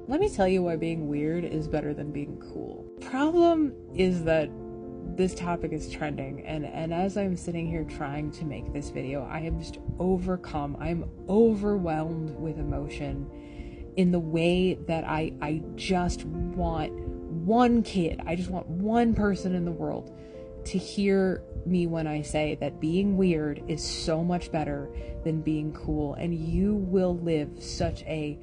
Let me tell you why being weird is better than being cool. Problem is that this topic is trending, and as I'm sitting here trying to make this video, I am just overcome. I'm overwhelmed with emotion in the way that I just want one kid, I just want one person in the world to hear me when I say that being weird is so much better than being cool, and you will live such a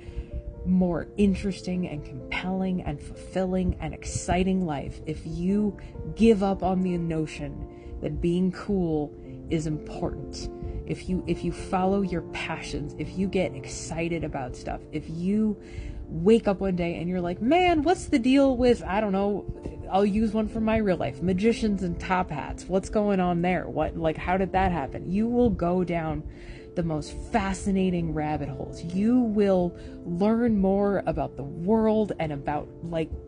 more interesting and compelling and fulfilling and exciting life if you give up on the notion that being cool is important. If you follow your passions, if you get excited about stuff, if you wake up one day and you're like, man, what's the deal with, I don't know, I'll use one from my real life, magicians and top hats. What's going on there? How did that happen? You will go down the most fascinating rabbit holes. You will learn more about the world and about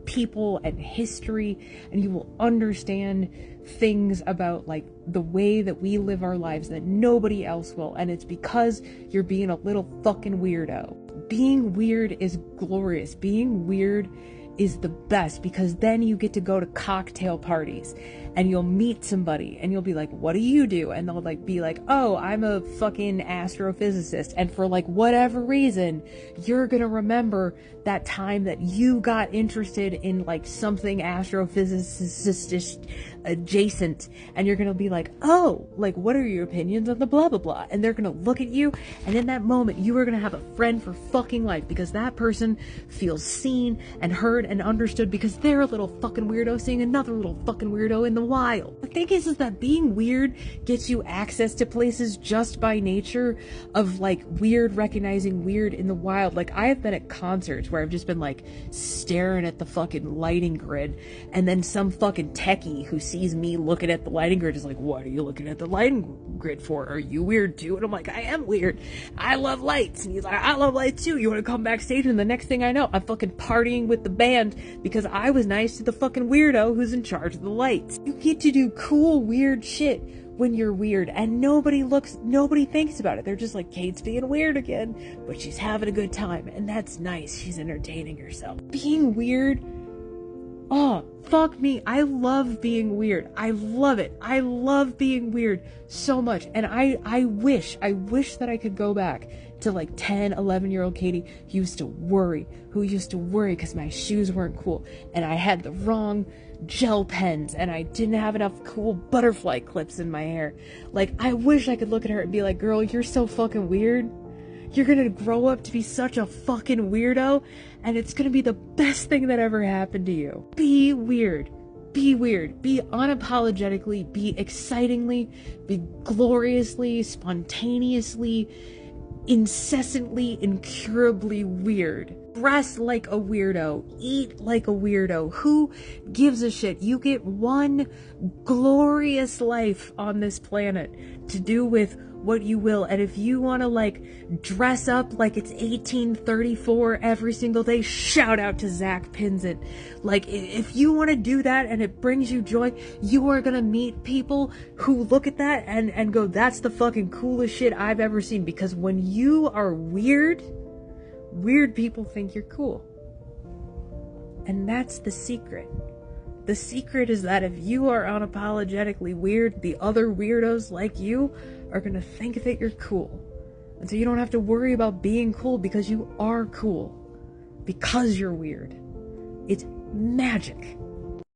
people and history, and you will understand things about the way that we live our lives that nobody else will, and it's because you're being a little fucking weirdo. Being weird is glorious. Being weird is the best, because then you get to go to cocktail parties and you'll meet somebody and you'll be like, what do you do? And they'll be like, oh, I'm a fucking astrophysicist. And for whatever reason, you're gonna remember that time that you got interested in something astrophysicist adjacent, and you're gonna be like, oh, what are your opinions on the blah blah blah? And they're gonna look at you, and in that moment you are gonna have a friend for fucking life, because that person feels seen and heard and understood, because they're a little fucking weirdo seeing another little fucking weirdo in the wild. The thing is that being weird gets you access to places just by nature of weird, recognizing weird in the wild. I have been at concerts where I've just been staring at the fucking lighting grid, and then some fucking techie who sees me looking at the lighting grid is like, what are you looking at the lighting grid for? Are you weird too? And I'm like, I am weird. I love lights. And he's like, I love lights too. You want to come backstage? And the next thing I know, I'm fucking partying with the band because I was nice to the fucking weirdo who's in charge of the lights. You get to do cool, weird shit when you're weird, and nobody thinks about it. They're just like, Kate's being weird again, but she's having a good time, and that's nice. She's entertaining herself. Being weird, oh, fuck me. I love being weird. I love it. I love being weird so much. And I wish that I could go back to 10, 11-year-old Katie who used to worry because my shoes weren't cool, and I had the wrong gel pens, and I didn't have enough cool butterfly clips in my hair. I wish I could look at her and be like, girl, you're so fucking weird. You're gonna grow up to be such a fucking weirdo, and it's gonna be the best thing that ever happened to you. Be weird. Be weird. Be unapologetically, be excitingly, be gloriously, spontaneously, incessantly, incurably weird. Dress like a weirdo. Eat like a weirdo. Who gives a shit? You get one glorious life on this planet to do with what you will, and if you want to dress up like it's 1834 every single day, shout out to Zach Pinzett. If you want to do that and it brings you joy, you are gonna meet people who look at that and go, that's the fucking coolest shit I've ever seen. Because when you are weird people think you're cool, and that's the secret. The secret is that if you are unapologetically weird, the other weirdos like you are gonna think that you're cool. And so you don't have to worry about being cool, because you are cool. Because you're weird. It's magic.